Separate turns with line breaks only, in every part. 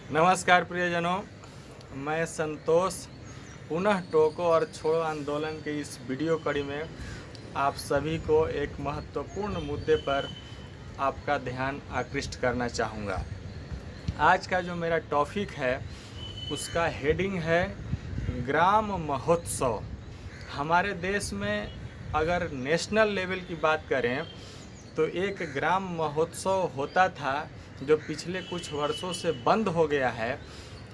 नमस्कार प्रियजनों, मैं संतोष पुनः टोको और छोड़ो आंदोलन के इस वीडियो कड़ी में आप सभी को एक महत्वपूर्ण मुद्दे पर आपका ध्यान आकृष्ट करना चाहूँगा। आज का जो मेरा टॉपिक है उसका हेडिंग है ग्राम महोत्सव। हमारे देश में अगर नेशनल लेवल की बात करें तो एक ग्राम महोत्सव होता था जो पिछले कुछ वर्षों से बंद हो गया है।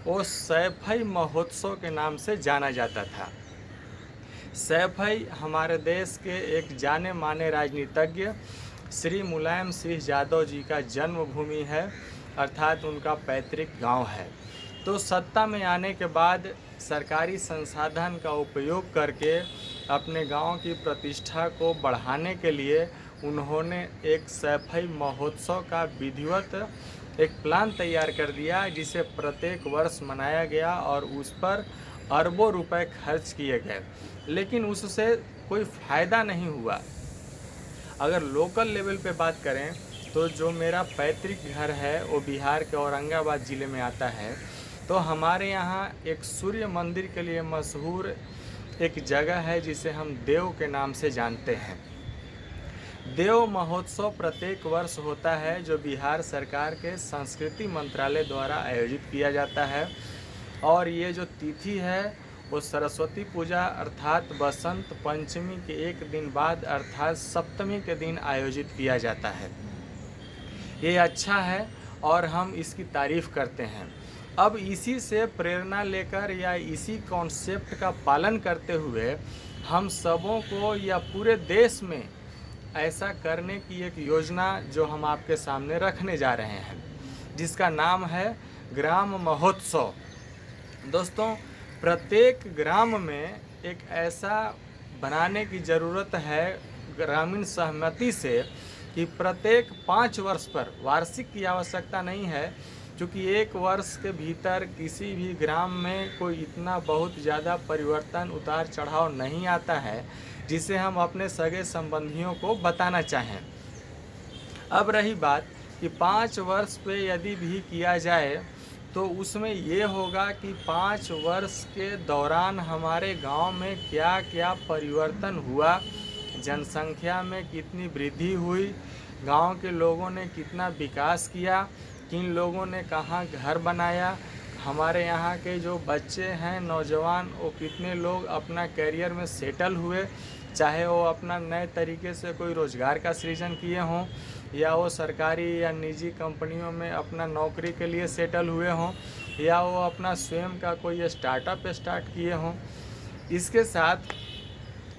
वो सैफई महोत्सव के नाम से जाना जाता था। सैफई हमारे देश के एक जाने माने राजनीतिज्ञ श्री मुलायम सिंह यादव जी का जन्मभूमि है, अर्थात उनका पैतृक गांव है। तो सत्ता में आने के बाद सरकारी संसाधन का उपयोग करके अपने गांव की प्रतिष्ठा को बढ़ाने के लिए उन्होंने एक सैफई महोत्सव का विधिवत एक प्लान तैयार कर दिया, जिसे प्रत्येक वर्ष मनाया गया और उस पर अरबों रुपए खर्च किए गए, लेकिन उससे कोई फ़ायदा नहीं हुआ। अगर लोकल लेवल पे बात करें तो जो मेरा पैतृक घर है वो बिहार के औरंगाबाद ज़िले में आता है। तो हमारे यहाँ एक सूर्य मंदिर के लिए मशहूर एक जगह है जिसे हम देव के नाम से जानते हैं। देव महोत्सव प्रत्येक वर्ष होता है, जो बिहार सरकार के संस्कृति मंत्रालय द्वारा आयोजित किया जाता है। और ये जो तिथि है वो सरस्वती पूजा अर्थात बसंत पंचमी के एक दिन बाद अर्थात सप्तमी के दिन आयोजित किया जाता है। ये अच्छा है और हम इसकी तारीफ़ करते हैं। अब इसी से प्रेरणा लेकर या इसी कॉन्सेप्ट का पालन करते हुए हम सबों को या पूरे देश में ऐसा करने की एक योजना जो हम आपके सामने रखने जा रहे हैं, जिसका नाम है ग्राम महोत्सव। दोस्तों, प्रत्येक ग्राम में एक ऐसा बनाने की ज़रूरत है ग्रामीण सहमति से कि प्रत्येक 5 वर्ष पर, वार्षिक की आवश्यकता नहीं है, क्योंकि एक वर्ष के भीतर किसी भी ग्राम में कोई इतना बहुत ज़्यादा परिवर्तन उतार चढ़ाव नहीं आता है जिसे हम अपने सगे संबंधियों को बताना चाहें। अब रही बात कि 5 वर्ष पे यदि भी किया जाए तो उसमें ये होगा कि 5 वर्ष के दौरान हमारे गांव में क्या क्या परिवर्तन हुआ, जनसंख्या में कितनी वृद्धि हुई, गांव के लोगों ने कितना विकास किया, किन लोगों ने कहाँ घर बनाया, हमारे यहाँ के जो बच्चे हैं नौजवान वो कितने लोग अपना करियर में सेटल हुए, चाहे वो अपना नए तरीके से कोई रोज़गार का सृजन किए हों या वो सरकारी या निजी कंपनियों में अपना नौकरी के लिए सेटल हुए हों या वो अपना स्वयं का कोई स्टार्टअप स्टार्ट किए हों। इसके साथ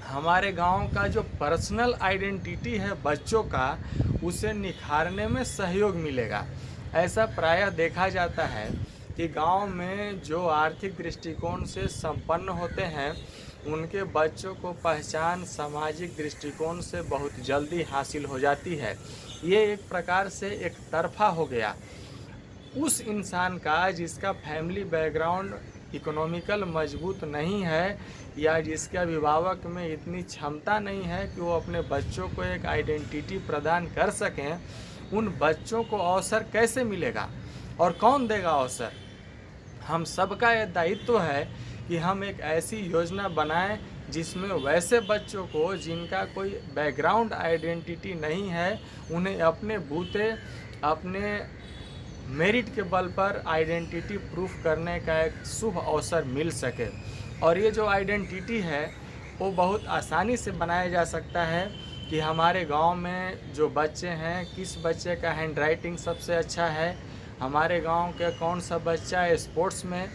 हमारे गांव का जो पर्सनल आइडेंटिटी है बच्चों का, उसे निखारने में सहयोग मिलेगा। ऐसा प्रायः देखा जाता है कि गांव में जो आर्थिक दृष्टिकोण से संपन्न होते हैं उनके बच्चों को पहचान सामाजिक दृष्टिकोण से बहुत जल्दी हासिल हो जाती है। ये एक प्रकार से एक तरफा हो गया उस इंसान का जिसका फैमिली बैकग्राउंड इकोनॉमिकल मजबूत नहीं है या जिसके अभिभावक में इतनी क्षमता नहीं है कि वो अपने बच्चों को एक आइडेंटिटी प्रदान कर सकें। उन बच्चों को अवसर कैसे मिलेगा और कौन देगा अवसर? हम सबका ये दायित्व है कि हम एक ऐसी योजना बनाएं जिसमें वैसे बच्चों को जिनका कोई बैकग्राउंड आइडेंटिटी नहीं है, उन्हें अपने बूते अपने मेरिट के बल पर आइडेंटिटी प्रूफ करने का एक शुभ अवसर मिल सके। और ये जो आइडेंटिटी है वो बहुत आसानी से बनाया जा सकता है कि हमारे गांव में जो बच्चे हैं, किस बच्चे का हैंडराइटिंग सबसे अच्छा है, हमारे गांव के कौन सा बच्चा स्पोर्ट्स में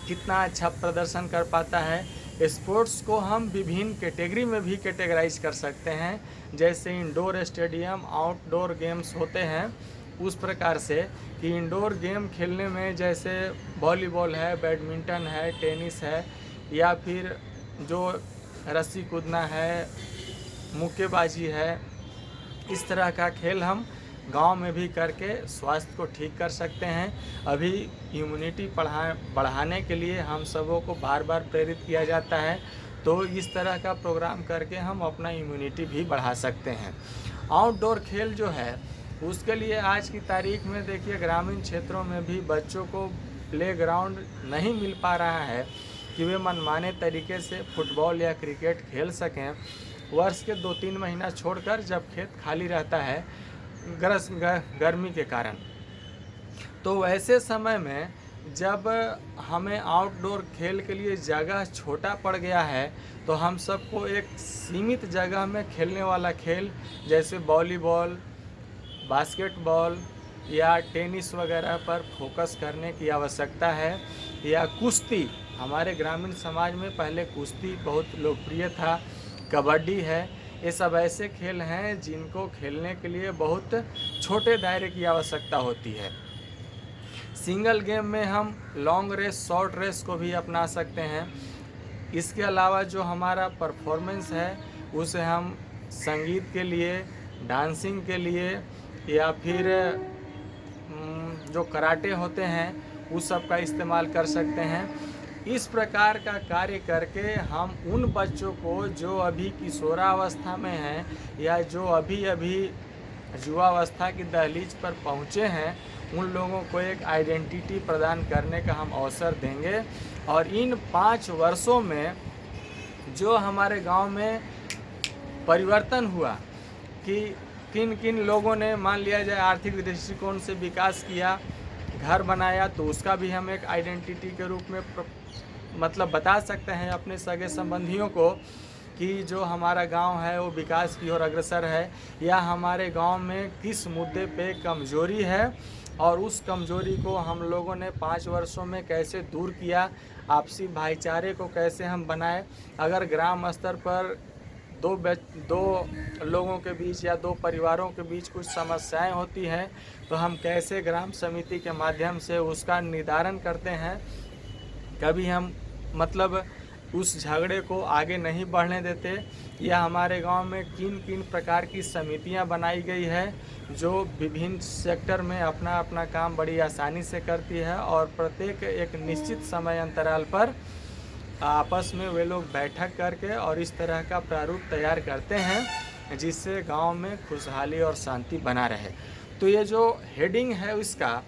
कितना अच्छा प्रदर्शन कर पाता है। स्पोर्ट्स को हम विभिन्न कैटेगरी में भी कैटेगराइज कर सकते हैं, जैसे इंडोर स्टेडियम आउटडोर गेम्स होते हैं, उस प्रकार से कि इंडोर गेम खेलने में जैसे वॉलीबॉल है, बैडमिंटन है, टेनिस है या फिर जो रस्सी कूदना है, मुक्केबाजी है, इस तरह का खेल हम गांव में भी करके स्वास्थ्य को ठीक कर सकते हैं। अभी इम्यूनिटी बढ़ाने के लिए हम सबों को बार बार प्रेरित किया जाता है, तो इस तरह का प्रोग्राम करके हम अपना इम्यूनिटी भी बढ़ा सकते हैं। आउटडोर खेल जो है उसके लिए आज की तारीख में देखिए ग्रामीण क्षेत्रों में भी बच्चों को प्लेग्राउंड नहीं मिल पा रहा है कि वे मनमाने तरीके से फुटबॉल या क्रिकेट खेल सकें। वर्ष के 2-3 महीना छोड़कर जब खेत खाली रहता है गर्मी के कारण, तो वैसे समय में जब हमें आउटडोर खेल के लिए जगह छोटा पड़ गया है, तो हम सबको एक सीमित जगह में खेलने वाला खेल जैसे वॉलीबॉल, बास्केटबॉल या टेनिस वगैरह पर फोकस करने की आवश्यकता है। या कुश्ती, हमारे ग्रामीण समाज में पहले कुश्ती बहुत लोकप्रिय था, कबड्डी है, ये सब ऐसे खेल हैं जिनको खेलने के लिए बहुत छोटे दायरे की आवश्यकता होती है। सिंगल गेम में हम लॉन्ग रेस, शॉर्ट रेस को भी अपना सकते हैं। इसके अलावा जो हमारा परफॉर्मेंस है उसे हम संगीत के लिए, डांसिंग के लिए या फिर जो कराटे होते हैं उस सब का इस्तेमाल कर सकते हैं। इस प्रकार का कार्य करके हम उन बच्चों को जो अभी किशोरावस्था में हैं या जो अभी युवावस्था की दहलीज पर पहुँचे हैं, उन लोगों को एक आइडेंटिटी प्रदान करने का हम अवसर देंगे। और इन 5 वर्षों में जो हमारे गांव में परिवर्तन हुआ कि किन किन लोगों ने, मान लिया जाए, आर्थिक दृष्टिकोण से विकास किया, घर बनाया, तो उसका भी हम एक आइडेंटिटी के रूप में मतलब बता सकते हैं अपने सगे संबंधियों को कि जो हमारा गांव है वो विकास की ओर अग्रसर है, या हमारे गांव में किस मुद्दे पे कमजोरी है और उस कमजोरी को हम लोगों ने 5 वर्षों में कैसे दूर किया, आपसी भाईचारे को कैसे हम बनाए। अगर ग्राम स्तर पर दो लोगों के बीच या 2 परिवारों के बीच कुछ समस्याएं होती हैं, तो हम कैसे ग्राम समिति के माध्यम से उसका निदान करते हैं। कभी हम मतलब उस झगड़े को आगे नहीं बढ़ने देते। या हमारे गांव में किन किन प्रकार की समितियां बनाई गई है जो विभिन्न सेक्टर में अपना अपना काम बड़ी आसानी से करती है, और प्रत्येक एक निश्चित समय अंतराल पर आपस में वे लोग बैठक करके और इस तरह का प्रारूप तैयार करते हैं जिससे गांव में खुशहाली और शांति बना रहे। तो ये जो हेडिंग है इसका,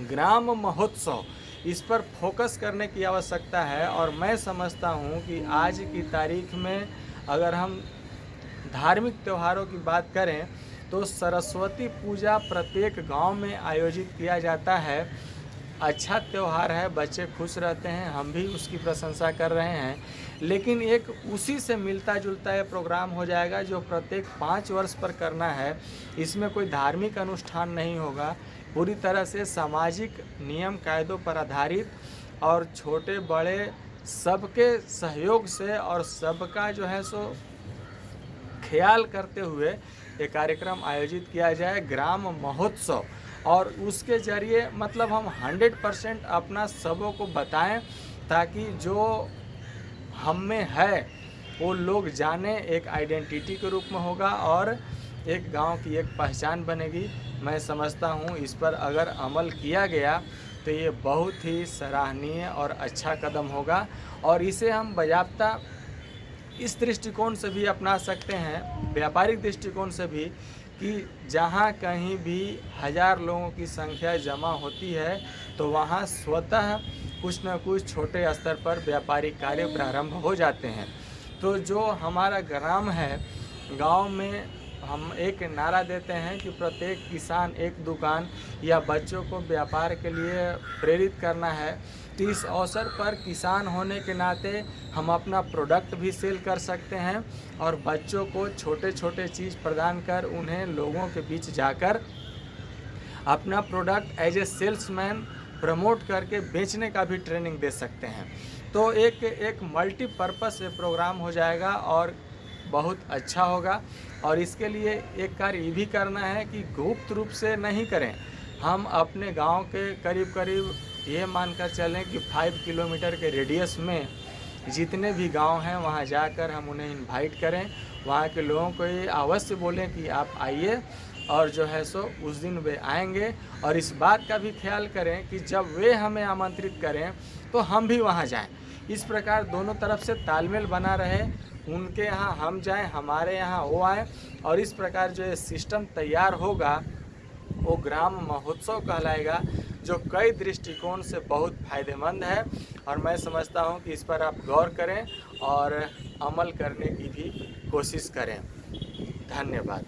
ग्राम महोत्सव, इस पर फोकस करने की आवश्यकता है। और मैं समझता हूँ कि आज की तारीख में अगर हम धार्मिक त्योहारों की बात करें तो सरस्वती पूजा प्रत्येक गांव में आयोजित किया जाता है। अच्छा त्यौहार है, बच्चे खुश रहते हैं, हम भी उसकी प्रशंसा कर रहे हैं। लेकिन एक उसी से मिलता जुलता ये प्रोग्राम हो जाएगा जो प्रत्येक 5 वर्ष पर करना है। इसमें कोई धार्मिक अनुष्ठान नहीं होगा, पूरी तरह से सामाजिक नियम कायदों पर आधारित और छोटे बड़े सबके सहयोग से और सबका जो है सो ख्याल करते हुए ये कार्यक्रम आयोजित किया जाए, ग्राम महोत्सव। और उसके जरिए मतलब हम 100% अपना सबों को बताएं ताकि जो हम में है वो लोग जाने, एक आइडेंटिटी के रूप में होगा और एक गांव की एक पहचान बनेगी। मैं समझता हूं इस पर अगर अमल किया गया तो ये बहुत ही सराहनीय और अच्छा कदम होगा, और इसे हम बाज़ाब्ता इस दृष्टिकोण से भी अपना सकते हैं, व्यापारिक दृष्टिकोण से भी, कि जहाँ कहीं भी 1000 लोगों की संख्या जमा होती है तो वहाँ स्वतः कुछ न कुछ छोटे स्तर पर व्यापारिक कार्य प्रारंभ हो जाते हैं। तो जो हमारा ग्राम है, गांव में हम एक नारा देते हैं कि प्रत्येक किसान एक दुकान या बच्चों को व्यापार के लिए प्रेरित करना है। तो इस अवसर पर किसान होने के नाते हम अपना प्रोडक्ट भी सेल कर सकते हैं और बच्चों को छोटे छोटे चीज़ प्रदान कर उन्हें लोगों के बीच जाकर अपना product as a salesman promote करके बेचने का भी ट्रेनिंग दे सकते हैं। तो एक मल्टीपर्पस प्रोग्राम हो जाएगा और बहुत अच्छा होगा। और इसके लिए एक कार्य ये भी करना है कि गुप्त रूप से नहीं करें, हम अपने गांव के करीब करीब ये मानकर चलें कि 5 किलोमीटर के रेडियस में जितने भी गांव हैं वहां जाकर हम उन्हें इनवाइट करें, वहां के लोगों को ये अवश्य बोलें कि आप आइए, और जो है सो उस दिन वे आएंगे। और इस बात का भी ख्याल करें कि जब वे हमें आमंत्रित करें तो हम भी वहां जाएं। इस प्रकार दोनों तरफ से तालमेल बना रहे, उनके यहाँ हम जाएं, हमारे यहाँ वो आएँ, और इस प्रकार जो ये सिस्टम तैयार होगा वो ग्राम महोत्सव कहलाएगा, जो कई दृष्टिकोण से बहुत फायदेमंद है। और मैं समझता हूँ कि इस पर आप गौर करें और अमल करने की भी कोशिश करें। धन्यवाद।